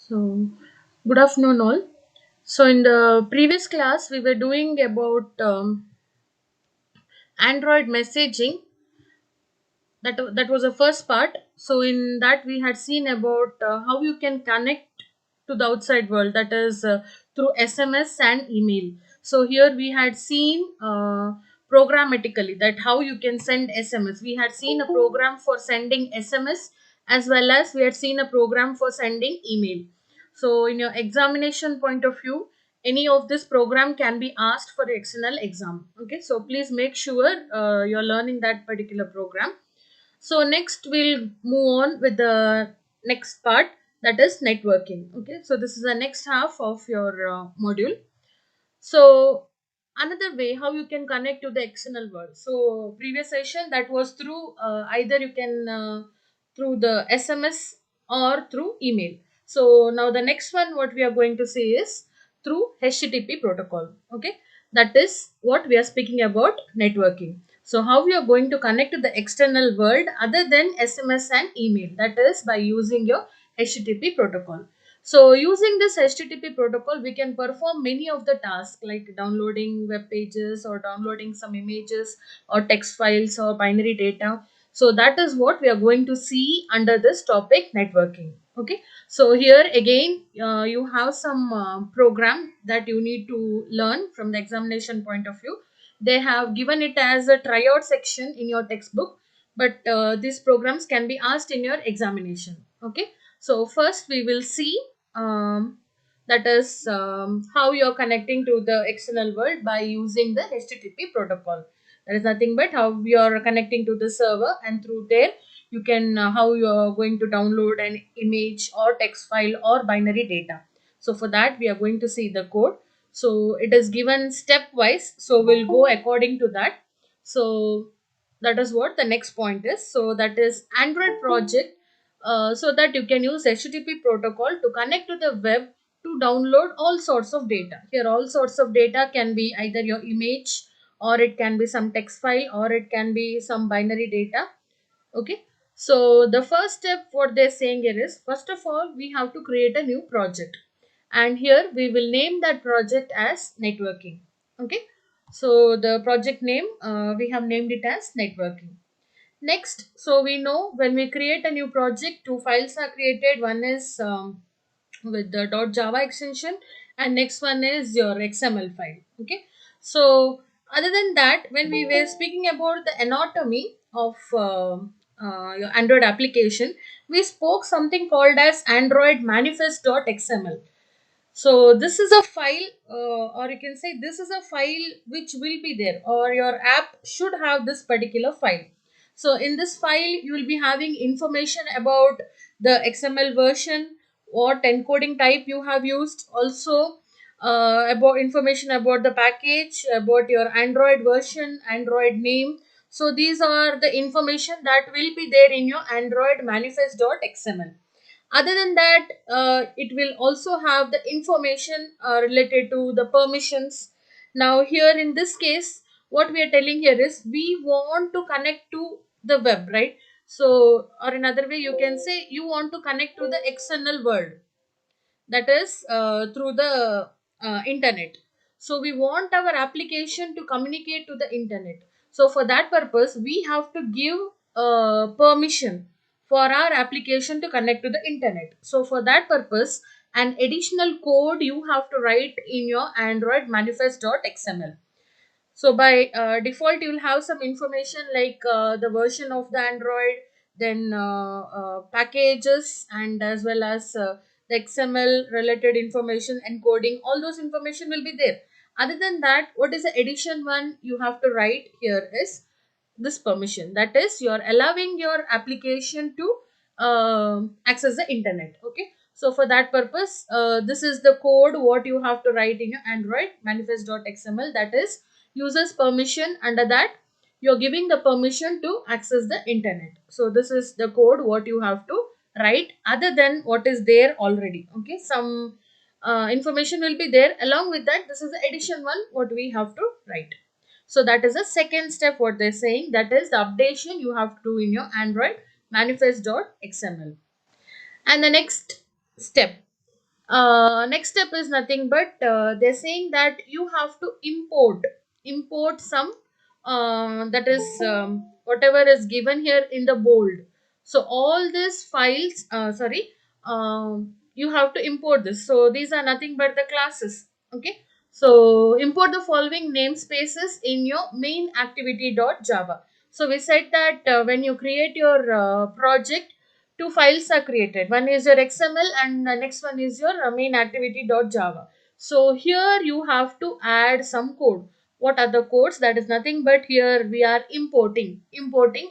So, good afternoon, all. So, in the previous class, we were doing about Android messaging. That was the first part. So, in that, we had seen about how you can connect to the outside world. That is through SMS and email. So, here we had seen programmatically that how you can send SMS. We had seen a program for sending SMS as well as we had seen a program for sending email. So, in your examination point of view, any of this program can be asked for the external exam. Okay, so please make sure you're learning that particular program. So next we'll move on with the next part, that is networking. Okay, so this is the next half of your module. So another way how you can connect to the external world. So previous session that was through either you can through the SMS or through email. So now the next one what we are going to see is through HTTP protocol. Okay, that is what we are speaking about networking. So how we are going to connect to the external world other than SMS and email, that is by using your HTTP protocol. So using this HTTP protocol, we can perform many of the tasks like downloading web pages or downloading some images or text files or binary data. So that is what we are going to see under this topic networking. Okay. So here again, you have some program that you need to learn from the examination point of view. They have given it as a tryout section in your textbook, but these programs can be asked in your examination. Okay. So first we will see that is how you're connecting to the external world by using the HTTP protocol. That is nothing but how we are connecting to the server, and through there you can how you are going to download an image or text file or binary data. So for that we are going to see the code. So it is given stepwise. So we'll go according to that. So that is what the next point is. So that is Android project, so that you can use HTTP protocol to connect to the web to download all sorts of data. Here, all sorts of data can be either your image, or it can be some text file, or it can be some binary data. Okay. So the first step, what they're saying here is, first of all, we have to create a new project, and here we will name that project as networking. Okay. So the project name, we have named it as networking. Next, so we know when we create a new project, two files are created. One is with the .java extension, and next one is your XML file. Okay. So other than that, when we were speaking about the anatomy of your Android application, we spoke something called as Android manifest.xml. So this is a file, or you can say this is a file which will be there, or your app should have this particular file. So in this file, you will be having information about the XML version, what encoding type you have used, also about information about the package, about your Android version, Android name. So these are the information that will be there in your Android manifest.xml. Other than that, it will also have the information related to the permissions. Now here in this case, what we are telling here is we want to connect to the web, right? So, or another way you can say you want to connect to the external world, that is through the internet. So we want our application to communicate to the internet. So for that purpose we have to give permission for our application to connect to the internet. So for that purpose, an additional code you have to write in your Android manifest.xml. So by default, you will have some information like the version of the Android, then packages, and as well as the XML related information, encoding. All those information will be there. Other than that, what is the addition one you have to write here is this permission. That is, you are allowing your application to access the internet. Okay. So for that purpose, this is the code what you have to write in your Android manifest.xml. That is users permission. Under that you're giving the permission to access the internet. So this is the code what you have to write other than what is there already. Okay, some information will be there. Along with that, this is the addition one what we have to write. So that is the second step what they're saying, that is the updation you have to do in your Android manifest.xml. And the next step, Next step is nothing but they're saying that you have to import some that is whatever is given here in the bold. So all these files, sorry, you have to import this. So these are nothing but the classes. Okay, so import the following namespaces in your MainActivity.java. So we said that when you create your project, two files are created. One is your XML and the next one is your MainActivity.java. So here you have to add some code. What are the codes? That is nothing but here we are importing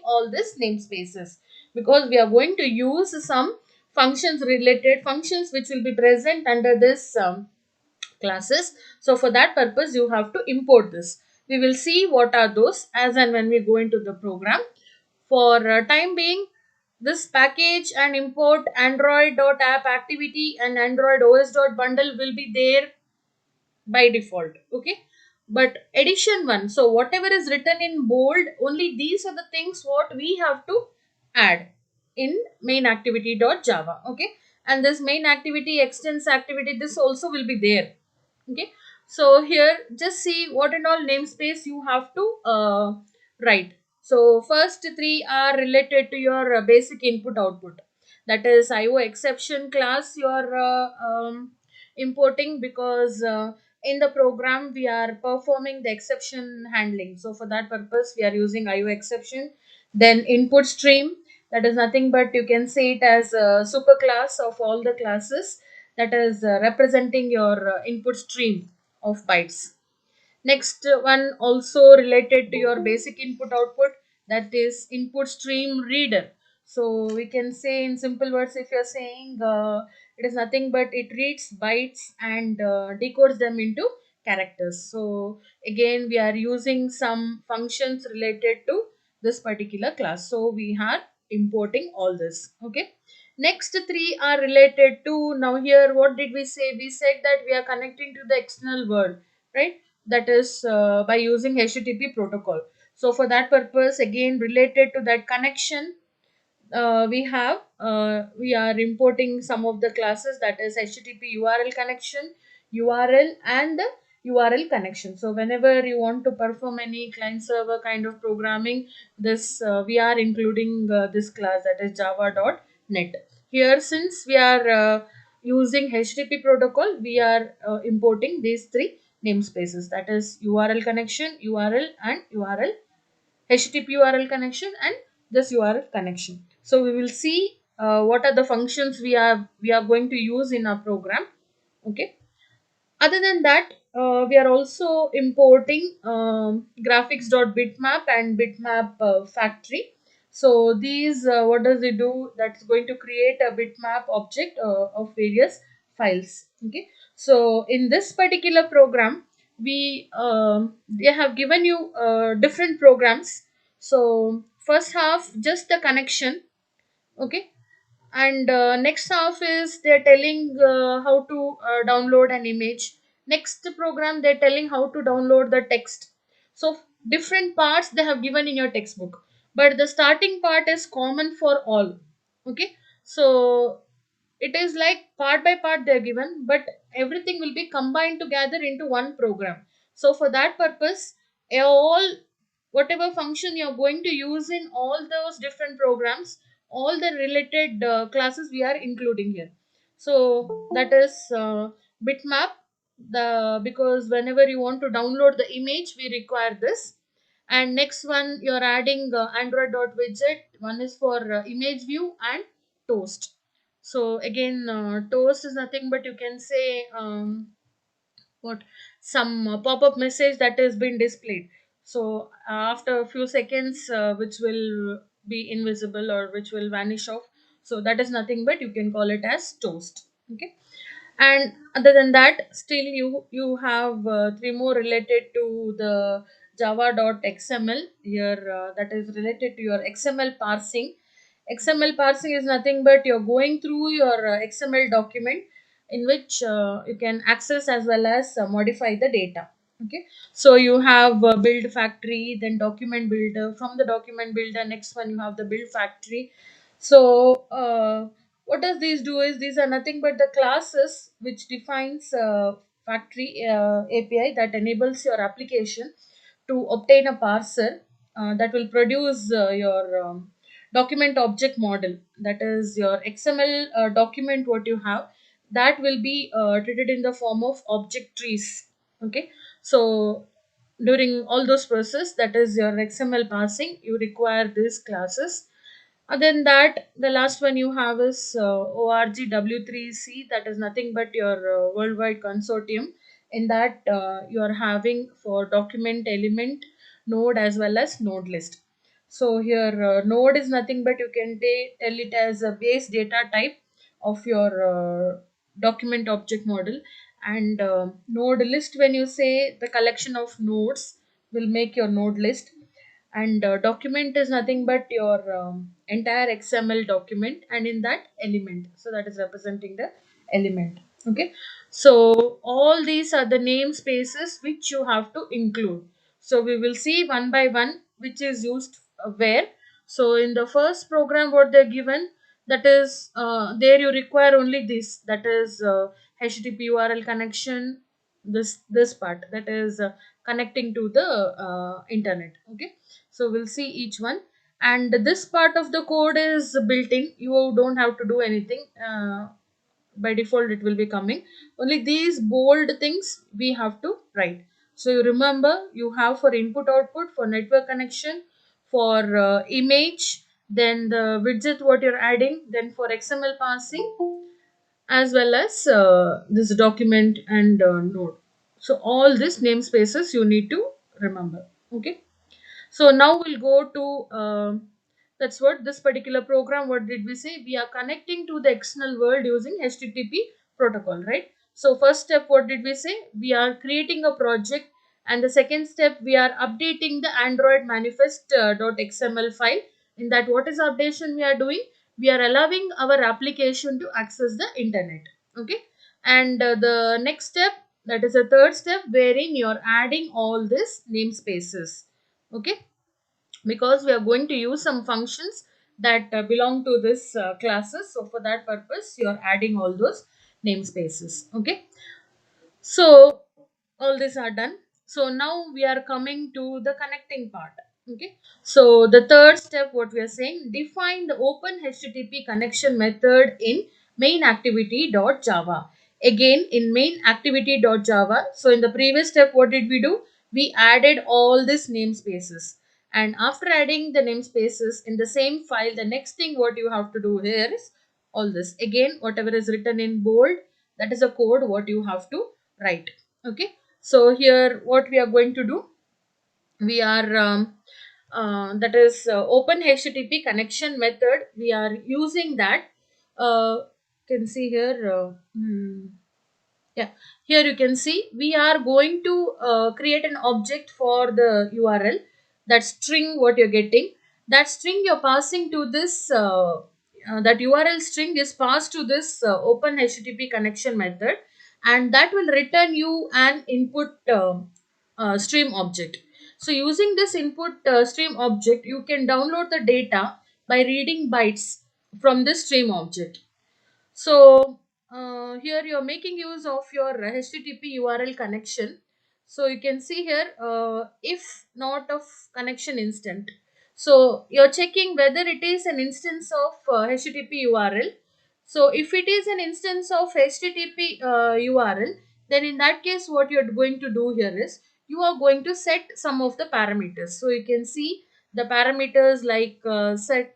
all these namespaces, because we are going to use some functions, related functions, which will be present under this classes. So for that purpose you have to import this. We will see what are those as and when we go into the program. For time being, this package and import android.app activity and android os.bundle will be there by default. Okay, but addition one, so whatever is written in bold, only these are the things what we have to add in MainActivity.java. Okay, and this main activity extends activity, this also will be there. Okay, so here just see what and all namespace you have to write. So first three are related to your basic input output, that is IO exception class you are importing, because in the program we are performing the exception handling. So for that purpose we are using IO exception. Then input stream, that is nothing but you can say it as a super class of all the classes, that is representing your input stream of bytes. Next one also related to your basic input output, that is input stream reader. So we can say in simple words, if you're saying it is nothing but it reads bytes and decodes them into characters. So again we are using some functions related to this particular class. So we are importing all this. Okay. Next three are related to, now here what did we say? We said that we are connecting to the external world, right? That is by using HTTP protocol. So for that purpose, again related to that connection, we are importing some of the classes, that is HTTP URL connection, URL and the URL connection. So whenever you want to perform any client server kind of programming, this we are including this class, that is java.net. Here since we are using HTTP protocol, we are importing these three namespaces, that is URL connection, URL and URL, HTTP URL connection and this URL connection. So we will see what are the functions we are going to use in our program. Okay. Other than that, we are also importing graphics.bitmap and bitmap factory. So these, what does it do? That's going to create a bitmap object of various files. Okay. So in this particular program, they have given you different programs. So first half just the connection. Okay, and next half is they're telling how to download an image. Next program they're telling how to download the text. So different parts they have given in your textbook, but the starting part is common for all. Okay, so it is like part by part they're given, but everything will be combined together into one program. So for that purpose, all whatever function you're going to use in all those different programs, all the related classes we are including here. So that is bitmap, the because whenever you want to download the image we require this. And next one you're adding android.widget, one is for image view and toast. So again toast is nothing but you can say what, some pop-up message that has been displayed. So after a few seconds which will be invisible or which will vanish off, so that is nothing but you can call it as toast. Okay. And other than that, still you have three more related to the java.xml here, that is related to your XML parsing. XML parsing is nothing but you're going through your XML document in which you can access as well as modify the data. Okay, so you have build factory, then document builder. From the document builder, next one you have the build factory. So What does these do is these are nothing but the classes which defines factory API that enables your application to obtain a parser that will produce your document object model, that is your XML document what you have, that will be treated in the form of object trees. Okay, so during all those process, that is your XML parsing, you require these classes. Other than that, the last one you have is ORGW3C, that is nothing but your worldwide consortium. In that, you are having for document element node as well as node list. So here, node is nothing but you can tell it as a base data type of your document object model, and node list, when you say the collection of nodes will make your node list, and document is nothing but your entire XML document, and in that element, so that is representing the element. Okay, so all these are the namespaces which you have to include. So we will see one by one which is used where. So in the first program what they're given, that is there you require only this, that is HTTP URL connection, this part, that is connecting to the internet. Okay, so we'll see each one, and this part of the code is built in, you don't have to do anything. By default it will be coming, only these bold things we have to write. So you remember, you have for input output, for network connection, for image, then the widget what you're adding, then for XML parsing, as well as this document and node. So all these namespaces you need to remember. Okay, so now we'll go to that's what this particular program. What did we say? We are connecting to the external world using HTTP protocol, right? So first step, what did we say? We are creating a project, and the second step, we are updating the Android manifest .xml file. In that, what is updation we are doing? We are allowing our application to access the internet. Okay, and the next step, that is the third step, wherein you are adding all these namespaces. Okay, because we are going to use some functions that belong to this classes, so for that purpose you are adding all those namespaces. Okay, so all these are done. So now we are coming to the connecting part. Okay, so the third step, what we are saying, define the open HTTP connection method in MainActivity.java. Again in MainActivity.java. So in the previous step, what did we do? We added all these namespaces, and after adding the namespaces in the same file, the next thing what you have to do here is all this again, whatever is written in bold, that is a code what you have to write. Okay, so here what we are going to do, we are that is open HTTP connection method, we are using that. Can see here, yeah, here you can see we are going to create an object for the URL, that string what you're getting, that string you're passing to this that URL string is passed to this open HTTP connection method, and that will return you an input stream object. So using this input stream object, you can download the data by reading bytes from this stream object. So here you're making use of your HTTP URL connection. So you can see here, if not of connection instant. So you're checking whether it is an instance of HTTP URL. So if it is an instance of HTTP URL, then in that case, what you're going to do here is you are going to set some of the parameters. So you can see the parameters like set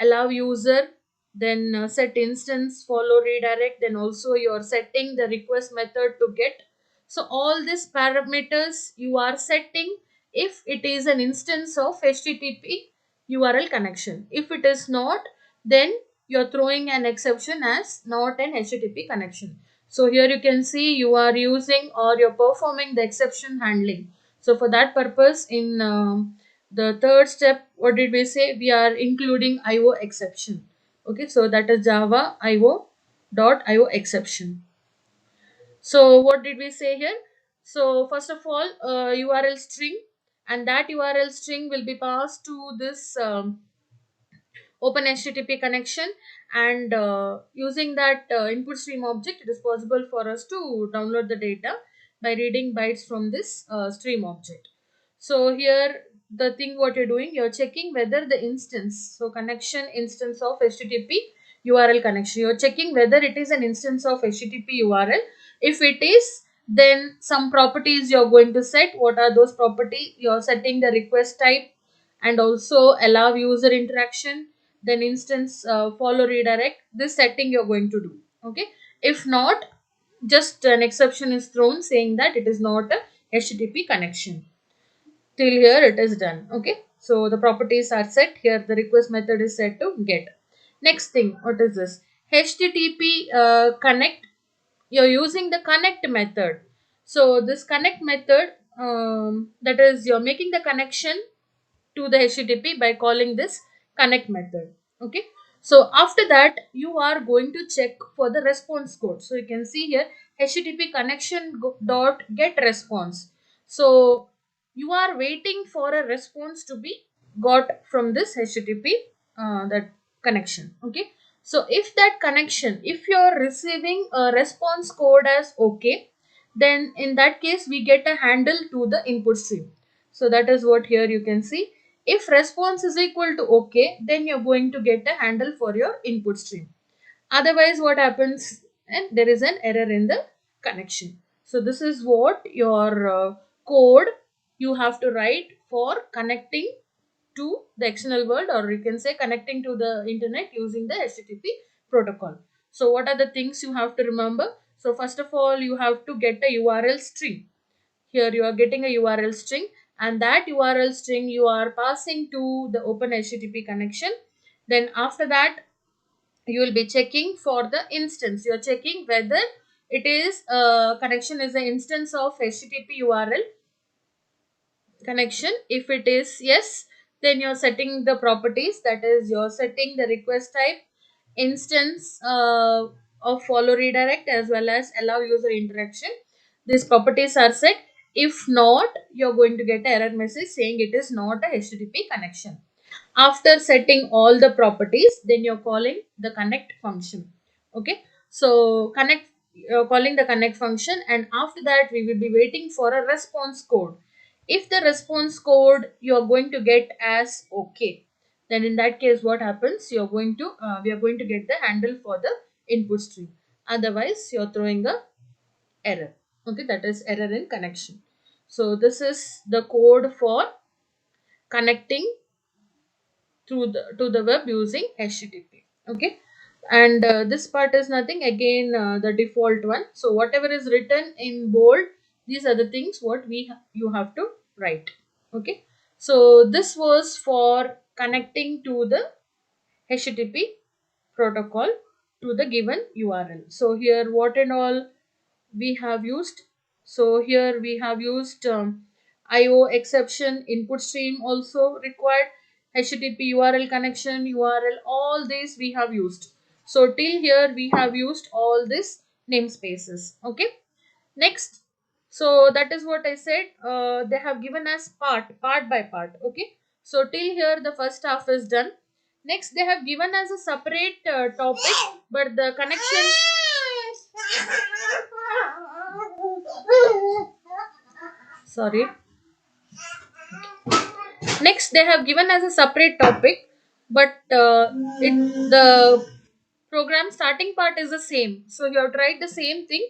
allow user, then set instance, follow redirect, then also you're setting the request method to get. So all these parameters you are setting if it is an instance of HTTP URL connection. If it is not, then you're throwing an exception as not an HTTP connection. So here you can see you are using or you're performing the exception handling. So for that purpose, in the third step, what did we say? We are including IO exception. Okay, so that is Java IO exception. So what did we say here? So first of all, URL string, and that URL string will be passed to this open HTTP connection, and using that input stream object, it is possible for us to download the data by reading bytes from this stream object. So here the thing what you're doing, you're checking whether the instance, so connection instance of HTTP URL connection, you're checking whether it is an instance of HTTP URL. If it is, then some properties you're going to set. What are those properties? You're setting the request type and also allow user interaction, then instance follow redirect. This setting you're going to do. Okay. If not, just an exception is thrown saying that it is not a HTTP connection. Till here it is done. Okay, so the properties are set. Here the request method is set to get. Next thing, what is this? HTTP connect. You're using the connect method. So this connect method, that is, you're making the connection to the HTTP by calling this connect method. Okay. So after that, you are going to check for the response code. So you can see here HTTP connection dot get response. So you are waiting for a response to be got from this HTTP that connection. Okay. So if that connection, if you are receiving a response code as okay, then in that case we get a handle to the input stream. So that is what here you can see. If response is equal to okay, then you're going to get a handle for your input stream. Otherwise, what happens? And there is an error in the connection. So this is what your code you have to write for connecting to the external world, or you can say connecting to the internet using the HTTP protocol. So what are the things you have to remember? So first of all, you have to get a URL string. Here you are getting a URL string, and that URL string you are passing to the open HTTP connection. Then after that, you will be checking for the instance. You are checking whether it is connection is an instance of HTTP URL connection. If it is yes, then you're setting the properties, that is you're setting the request type, instance of follow redirect, as well as allow user interaction. These properties are set. If not, you're going to get an error message saying it is not a HTTP connection. After setting all the properties, then you're calling the connect function. Okay, so connect, you're calling the connect function, and after that we will be waiting for a response code. If the response code you are going to get as okay, then in that case what happens? You're going to we are going to get the handle for the input stream. Otherwise you're throwing a error. Okay, that is error in connection. So this is the code for connecting through the web using HTTP. Okay, and this part is nothing, again the default one. So whatever is written in bold, these are the things what you have to write. Okay, so this was for connecting to the HTTP protocol to the given URL. So here what and all we have used. So here we have used IO exception, input stream also required, HTTP URL connection, URL, all these we have used. So till here we have used all these namespaces. Okay. Next, so that is what I said. They have given us part by part. Okay. So till here the first half is done. Next, they have given us a separate topic, but the connection. Sorry. Next, they have given as a separate topic, but the program starting part is the same. So you have tried the same thing.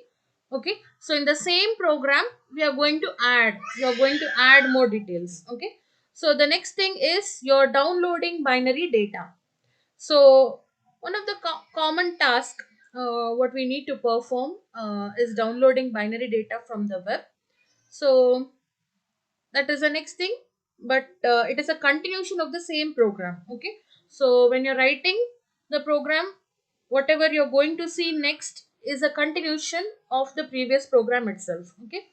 Okay. So in the same program, we are going to add. You are going to add more details. Okay. So the next thing is you're downloading binary data. So one of the common tasks what we need to perform is downloading binary data from the web. So that is the next thing, but it is a continuation of the same program. Okay, so when you're writing the program, whatever you're going to see next is a continuation of the previous program itself. Okay,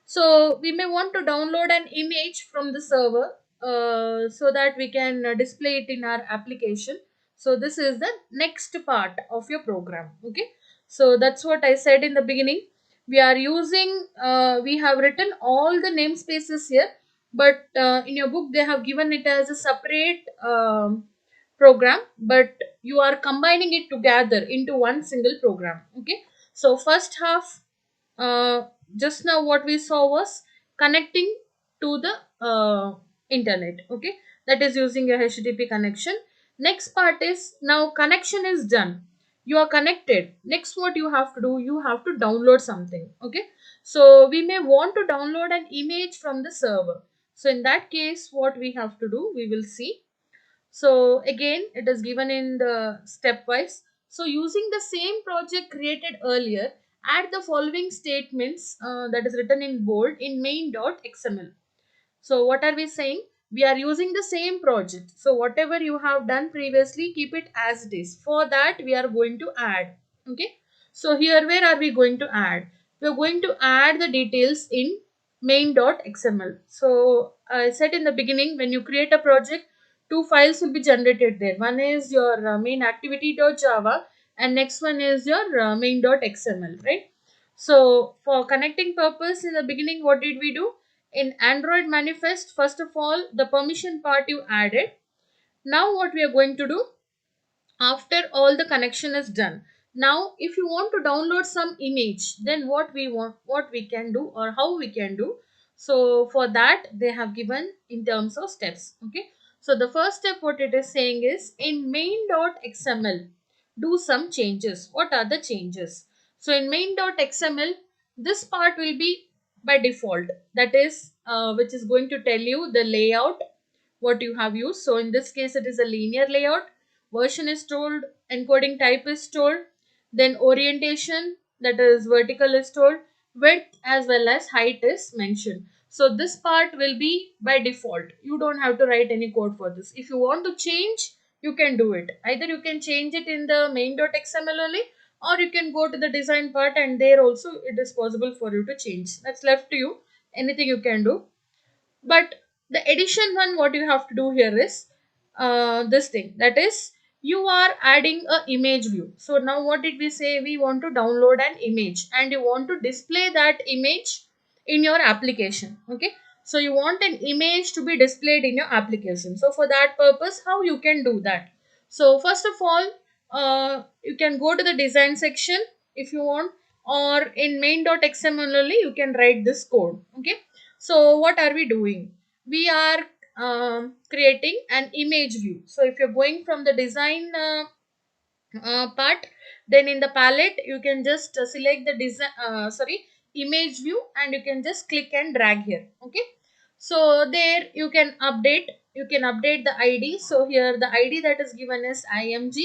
so we may want to download an image from the server so that we can display it in our application. So this is the next part of your program. Okay, so that's what I said in the beginning. We are using, we have written all the namespaces here, but in your book they have given it as a separate program, but you are combining it together into one single program. Okay, so first half, uh, just now what we saw was connecting to the internet. Okay, that is using a http connection. Next part is, now connection is done, you are connected. Next, what you have to do, you have to download something. Okay, so we may want to download an image from the server. So in that case, what we have to do, we will see. So again, it is given in the stepwise. So using the same project created earlier, add the following statements, that is written in bold in main.xml. So what are we saying? We are using the same project. So whatever you have done previously, keep it as it is. For that, we are going to add. Okay. So here, where are we going to add? We are going to add the details in main.xml. So I said in the beginning, when you create a project, two files will be generated there. One is your MainActivity.java, and next one is your main.xml, right? So for connecting purpose, in the beginning, what did we do? In Android manifest, first of all, the permission part you added. Now what we are going to do, after all the connection is done, now if you want to download some image, then what we can do, or how we can do. So for that, they have given in terms of steps. Okay, so the first step, what it is saying is, in main.xml, do some changes. What are the changes? So in main.xml, this part will be by default, that is which is going to tell you the layout what you have used. So in this case, it is a linear layout. Version is told, encoding type is told, then orientation, that is vertical, is told, width as well as height is mentioned. So this part will be by default. You don't have to write any code for this. If you want to change, you can do it. Either you can change it in the main.xml only, or you can go to the design part, and there also it is possible for you to change. That's left to you. Anything you can do. But the addition one, what you have to do here is this thing, that is, you are adding a image view. So now what did we say? We want to download an image, and you want to display that image in your application. Okay, so you want an image to be displayed in your application. So for that purpose, how you can do that? So first of all, you can go to the design section if you want, or in main.xml only you can write this code. Okay, so what are we doing? We are creating an image view. So if you're going from the design part, then in the palette you can just select the design, image view, and you can just click and drag here. Okay, so there you can update the id. So here the id that is given is img,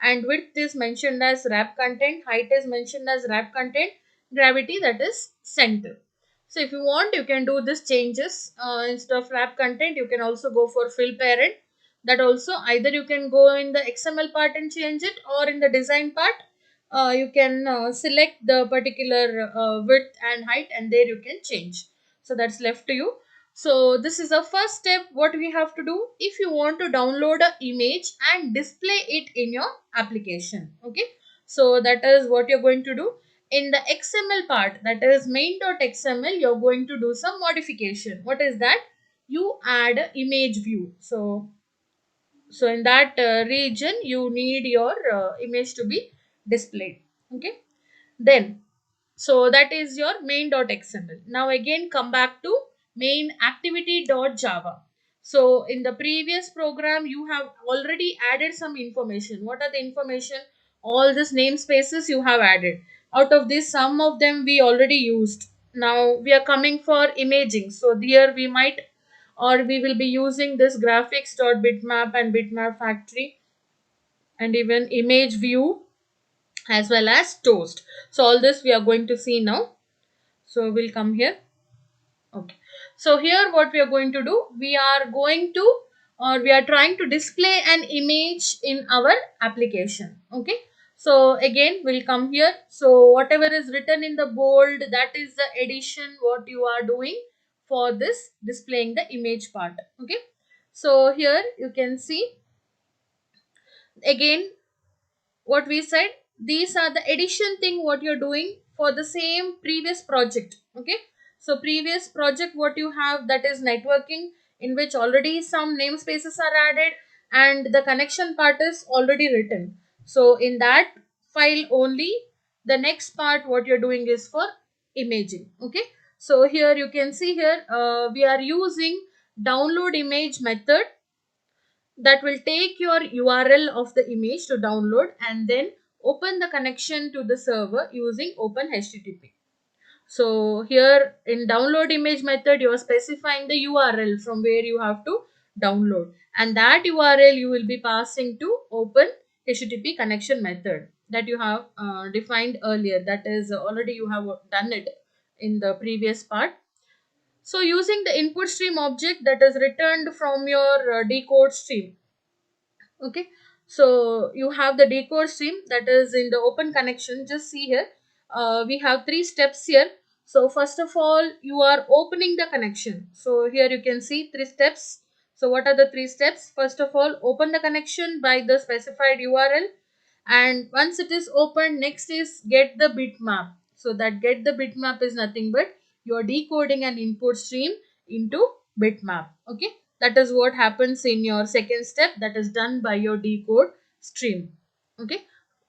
and width is mentioned as wrap content, height is mentioned as wrap content, gravity, that is center. So if you want, you can do this changes. Instead of wrap content, you can also go for fill parent. That also, either you can go in the xml part and change it, or in the design part, you can select the particular width and height, and there you can change. So that's left to you. So this is the first step what we have to do if you want to download a image and display it in your application. Okay, so that is what you're going to do. In the xml part, that is main.xml, you're going to do some modification. What is that? You add a image view. So in that region, you need your image to be displayed. Okay, then, so that is your main.xml. Now again, come back to MainActivity.java. So in the previous program, you have already added some information. What are the information? All these namespaces you have added. Out of this, some of them we already used. Now we are coming for imaging. So here we might, or we will be using this graphics.bitmap and bitmap factory, and even image view, as well as toast. So all this we are going to see now. So we'll come here. Okay, so here what we are going to do, we are going to, or we are trying to display an image in our application. Okay, so again we'll come here. So whatever is written in the bold, that is the addition what you are doing for this displaying the image part. Okay, so here you can see again what we said, these are the addition thing what you're doing for the same previous project. Okay, so previous project what you have, that is networking, in which already some namespaces are added. and the connection part is already written. So in that file only, the next part what you're doing is for imaging. Okay, so here you can see here we are using download image method that will take your URL of the image to download and then open the connection to the server using open HTTP. So here in download image method, you are specifying the URL from where you have to download, and that URL you will be passing to open HTTP connection method that you have defined earlier. That is already you have done it in the previous part. So using the input stream object that is returned from your decode stream. Okay, so you have the decode stream that is in the open connection. Just see here, we have three steps here. So first of all, you are opening the connection. So here you can see three steps. So what are the three steps? First of all, open the connection by the specified URL, and once it is opened, next is get the bitmap. So that get the bitmap is nothing but you are decoding an input stream into bitmap. Okay, that is what happens in your second step, that is done by your decode stream. Okay,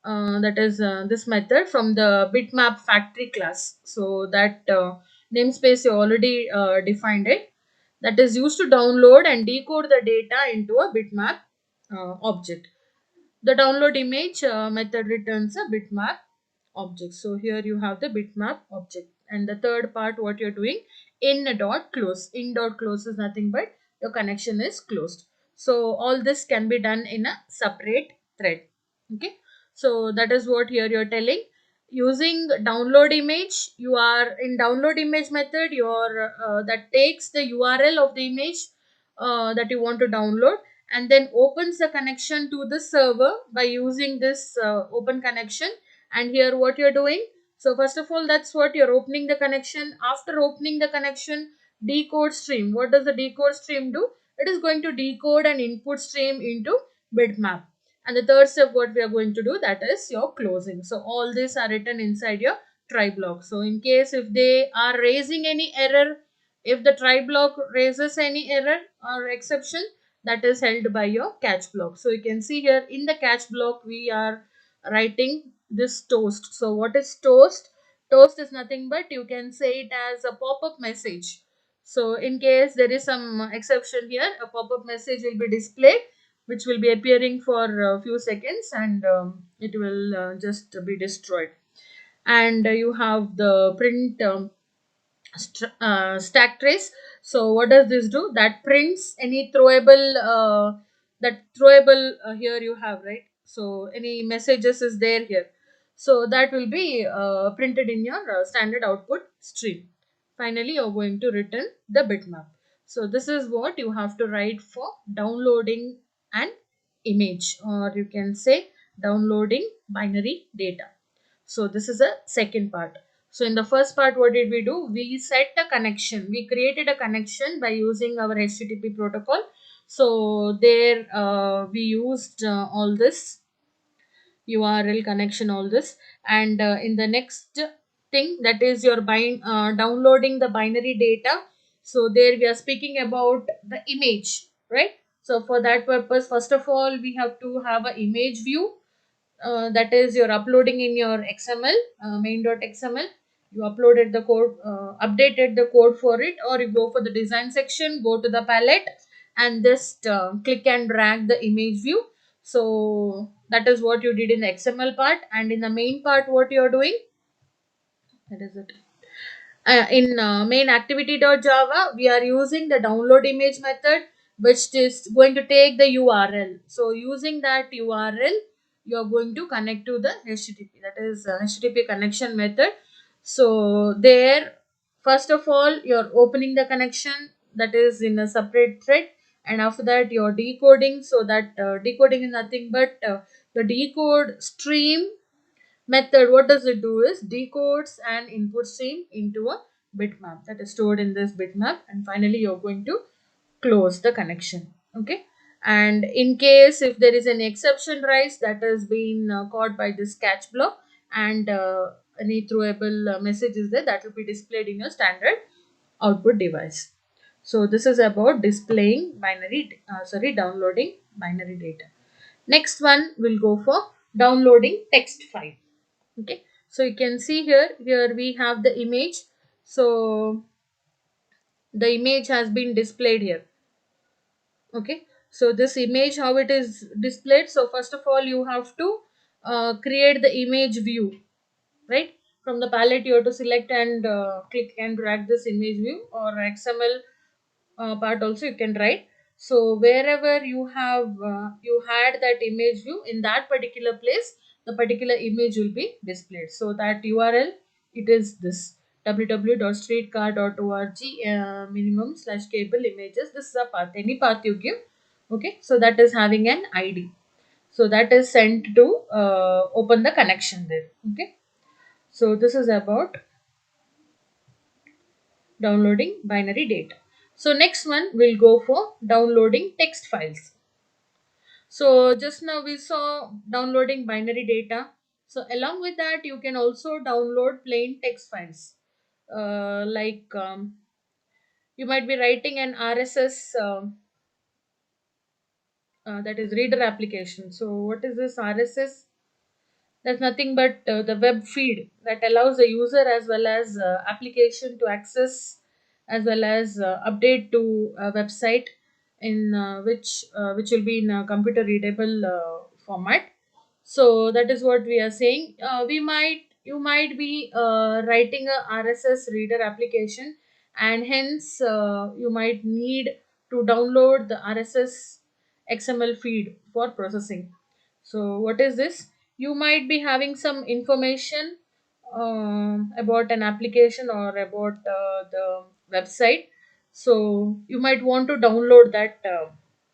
that is this method from the bitmap factory class. So that namespace you already defined it, that is used to download and decode the data into a bitmap object. The download image method returns a bitmap object. So here you have the bitmap object. And the third part, what you're doing, in dot close. In dot close is nothing but your connection is closed. So all this can be done in a separate thread. Okay. So that is what here you're telling. Using download image, you are in download image method, your that takes the URL of the image that you want to download and then opens the connection to the server by using this open connection. And here what you're doing, so first of all, that's what you're opening the connection. After opening the connection, decode stream, what does the decode stream do? It is going to decode an input stream into bitmap. And the third step what we are going to do, that is your closing. So all these are written inside your try block. So in case if they are raising any error, if the try block raises any error or exception, that is held by your catch block. So you can see here in the catch block we are writing this toast. So what is toast? Toast is nothing but you can say it as a pop-up message. So in case there is some exception here, a pop-up message will be displayed, which will be appearing for a few seconds, and it will just be destroyed. And you have the print stack trace. So what does this do? That prints any throwable that throwable here you have, right? So any messages is there here, so that will be printed in your standard output stream. Finally you're going to return the bitmap. So this is what you have to write for downloading an image, or you can say downloading binary data. So this is a second part. So in the first part, what did we do? We set a connection. We created a connection by using our HTTP protocol. So there we used all this URL connection, all this. And in the next thing, that is your downloading the binary data. So there we are speaking about the image, right? So for that purpose, first of all, we have to have an image view, that is you're uploading in your XML, main.xml. You uploaded the code, updated the code for it, or you go for the design section, go to the palette and just click and drag the image view. So that is what you did in the XML part. And in the main part, what you're doing, that is it. In MainActivity.java, we are using the download image method, which is going to take the URL. So using that URL, you are going to connect to the HTTP. That is HTTP connection method. So there, first of all, you're opening the connection, that is in a separate thread. And after that, you're decoding. So that decoding is nothing but the decode stream method. What does it do is decodes an input stream into a bitmap that is stored in this bitmap, and finally you're going to close the connection. Okay, and in case if there is an exception raised, that has been caught by this catch block, and any throwable message is there, that will be displayed in your standard output device. So this is about displaying binary downloading binary data. Next one will go for downloading text file. Okay, so you can see here we have the image. So the image has been displayed here. Okay, so this image, how it is displayed. So first of all, you have to create the image view, right? From the palette you have to select and click and drag this image view, or XML part also you can write. So wherever you have you had that image view, in that particular place the particular image will be displayed. So that URL, it is this www.streetcar.org minimum slash cable images. This is a path, any path you give. Okay, so that is having an ID. So that is sent to open the connection there. Okay, so this is about downloading binary data. So next one will go for downloading text files. So just now we saw downloading binary data. So along with that, you can also download plain text files. Like you might be writing an RSS, that is reader application. So what is this RSS? That's nothing but the web feed that allows the user as well as application to access as well as update to a website in which will be in a computer readable format. So that is what we are saying. You might be writing a RSS reader application, and hence you might need to download the RSS XML feed for processing. So what is this? You might be having some information about an application or about the website. So you might want to download that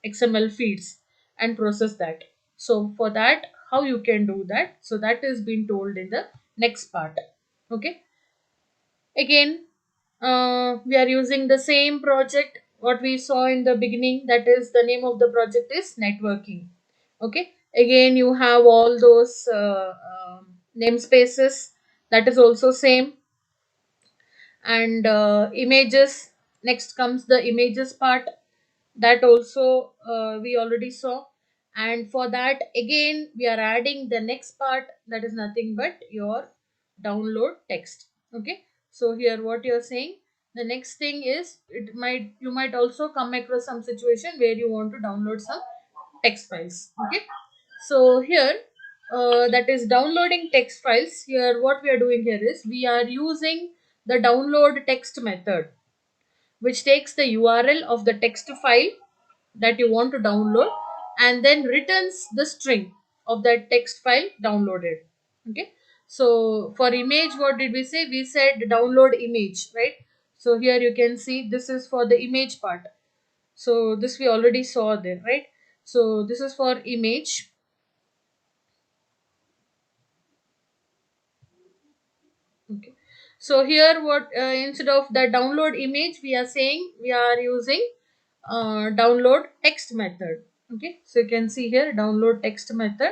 XML feeds and process that. So for that, how you can do that? So that is being told in the next part. Okay. Again, we are using the same project what we saw in the beginning. That is, the name of the project is networking. Okay, again you have all those namespaces, that is also same. And images, next comes the images part, that also we already saw. And for that again we are adding the next part, that is nothing but your download text. Okay, so here what you're saying, the next thing is, you might also come across some situation where you want to download some text files. Okay, so here that is downloading text files. Here what we are doing here is, we are using the download text method, which takes the URL of the text file that you want to download and then returns the string of that text file downloaded. Okay, so for image, what did we say? We said download image, right? So here you can see this is for the image part. So this we already saw there, right? So this is for image. Okay, so here what, instead of the download image, we are saying we are using download text method. Okay, so you can see here download text method.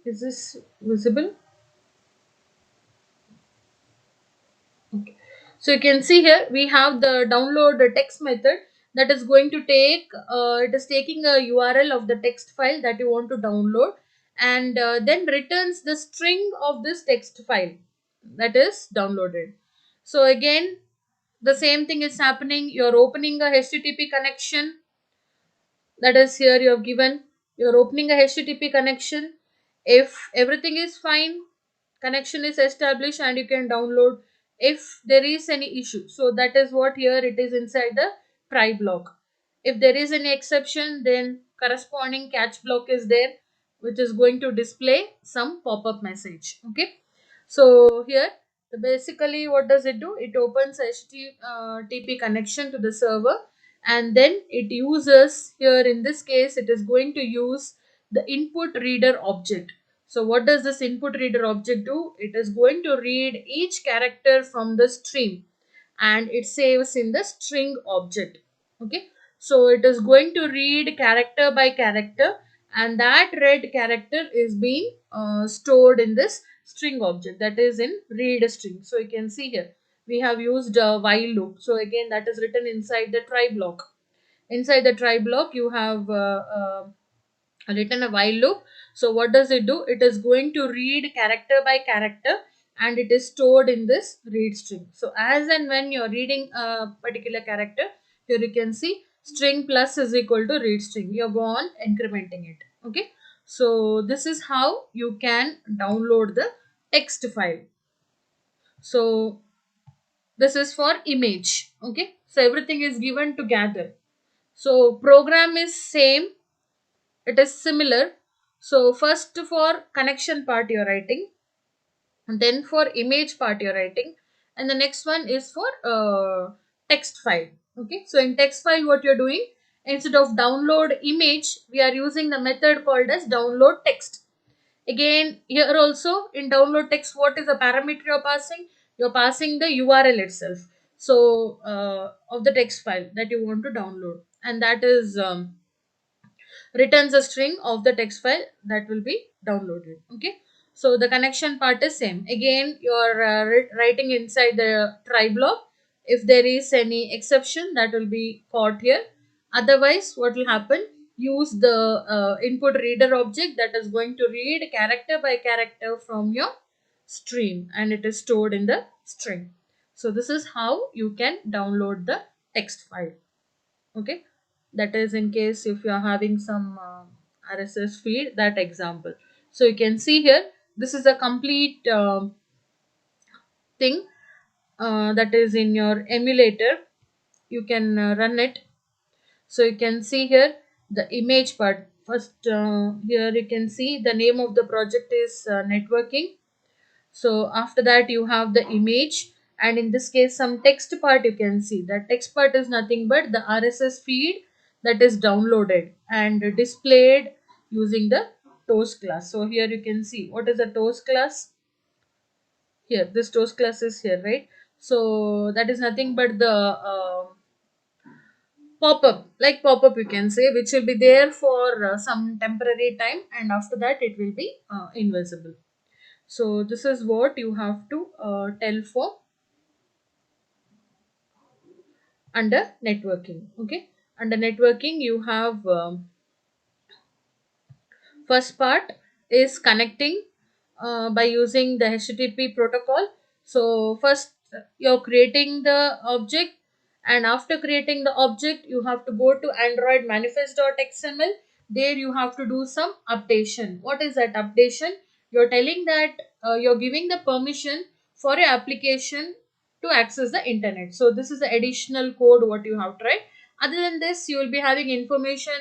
Is this visible? Okay, so you can see here we have the download text method, that is going to take it is taking a URL of the text file that you want to download, and then returns the string of this text file that is downloaded. So again the same thing is happening. You're opening a HTTP connection, that is here you have given, you're opening a HTTP connection. If everything is fine, connection is established and you can download. If there is any issue, so that is what here it is inside the try block. If there is any exception, then corresponding catch block is there, which is going to display some pop-up message. Okay, so here basically what does it do? It opens HTTP connection to the server, and then it uses, here in this case it is going to use the input reader object. So what does this input reader object do? It is going to read each character from the stream and it saves in the string object. Okay, so it is going to read character by character, and that read character is being stored in this string object, that is in read string. So you can see here we have used a while loop. So again, that is written inside the try block. Inside the try block, you have written a while loop. So what does it do? It is going to read character by character, and it is stored in this read string. So as and when you're reading a particular character, here you can see string plus is equal to read string. You go on incrementing it. Okay. So this is how you can download the text file. So this is for image. Okay. So everything is given together. So program is same, it is similar. So first for connection part you're writing, and then for image part you're writing, and the next one is for text file. Okay, so in text file what you're doing, instead of download image, we are using the method called as download text. Again, here also in download text, what is the parameter you're passing? You're passing the URL itself. So of the text file that you want to download, and that is returns a string of the text file that will be downloaded. Okay, so the connection part is same. Again, you're writing inside the try block. If there is any exception, that will be caught here. Otherwise, what will happen, use the input reader object that is going to read character by character from your stream, and it is stored in the string. So this is how you can download the text file. Okay, that is in case if you are having some RSS feed, that example. So you can see here, this is a complete thing that is in your emulator. You can run it. So you can see here the image part. First, here you can see the name of the project is networking. So after that you have the image, and in this case some text part. You can see that text part is nothing but the RSS feed that is downloaded and displayed using the toast class. So here you can see what is the toast class. Here this toast class is here, right? So that is nothing but the pop-up, like pop-up you can say, which will be there for some temporary time, and after that it will be invisible. So this is what you have to tell for under networking. Okay, under networking you have first part is connecting by using the HTTP protocol. So first you're creating the object, and after creating the object you have to go to Android manifest.xml. There you have to do some updation. What is that updation? You're telling that you're giving the permission for your application to access the internet. So this is the additional code what you have to write. Other than this, you will be having information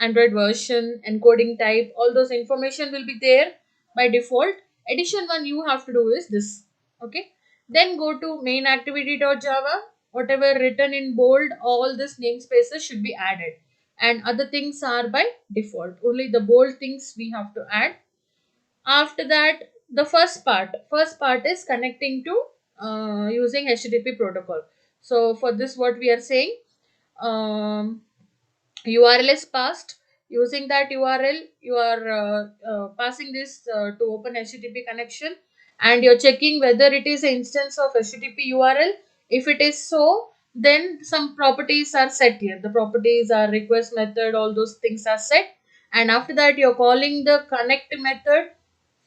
Android version, encoding type, all those information will be there by default. Addition one you have to do is this. Okay. Then go to MainActivity.java. Whatever written in bold, all this namespaces should be added. And other things are by default. Only the bold things we have to add. After that, the first part is connecting to using HTTP protocol. So for this, what we are saying, um, URL is passed. Using that URL, you are passing this to open HTTP connection, and you're checking whether it is an instance of HTTP URL. If it is so, then some properties are set here. The properties are request method, all those things are set, and after that, you're calling the connect method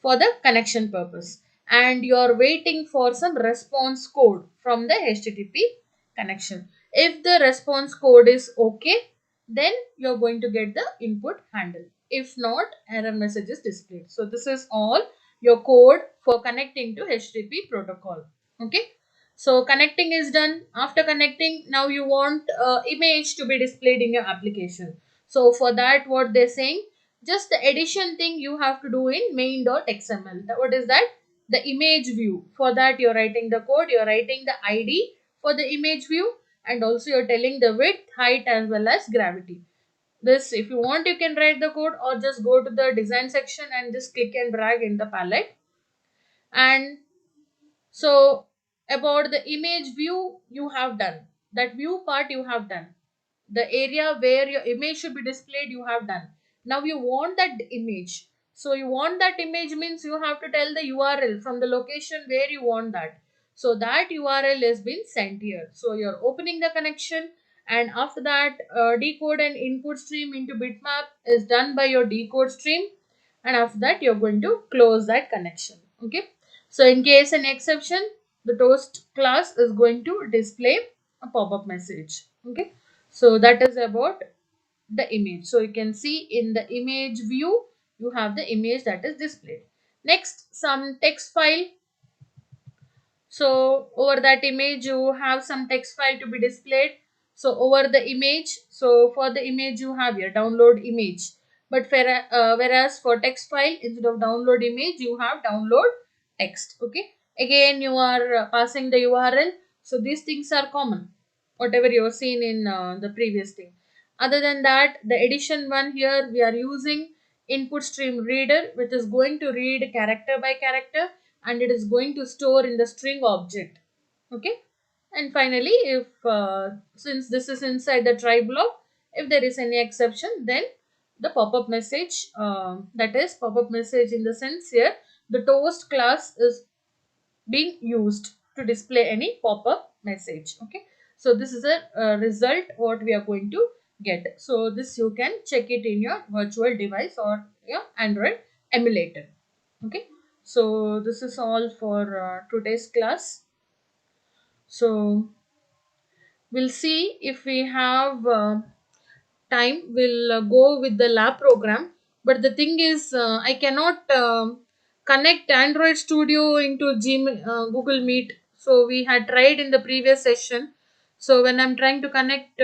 for the connection purpose, and you're waiting for some response code from the HTTP connection. If the response code is okay, then you're going to get the input handle. If not, error message is displayed. So this is all your code for connecting to HTTP protocol. Okay, so connecting is done. After connecting, now you want image to be displayed in your application. So for that, what they're saying, just the addition thing you have to do in main.xml. What is that? The image view. For that, you're writing the code, you're writing the ID for the image view, and also you're telling the width, height, as well as gravity. This, if you want, you can write the code, or just go to the design section and just click and drag in the palette. And so about the image view, you have done that. View part you have done. The area where your image should be displayed, you have done. Now you want that image. So you want that image means you have to tell the URL from the location where you want that. So that URL has been sent here. So you're opening the connection, and after that decode and input stream into bitmap is done by your decode stream, and after that you're going to close that connection. Okay. So in case an exception, the toast class is going to display a pop-up message. Okay. So that is about the image. So you can see in the image view, you have the image that is displayed. Next, some text file. So over that image you have some text file to be displayed. So over the image, so for the image you have your download image, but whereas for text file, instead of download image you have download text. Okay, again you are passing the URL. So these things are common, whatever you have seen in the previous thing. Other than that, the addition one, here we are using input stream reader, which is going to read character by character, and it is going to store in the string object. Okay. And finally, if since this is inside the try block, if there is any exception, then the pop-up message, that is pop-up message in the sense here, the toast class is being used to display any pop-up message. Okay. So this is a result what we are going to get. So this you can check it in your virtual device or your Android emulator. Okay. So this is all for today's class. So we'll see if we have time, we'll go with the lab program. But the thing is, I cannot connect Android Studio into Google Meet. So we had tried in the previous session. So when I'm trying to connect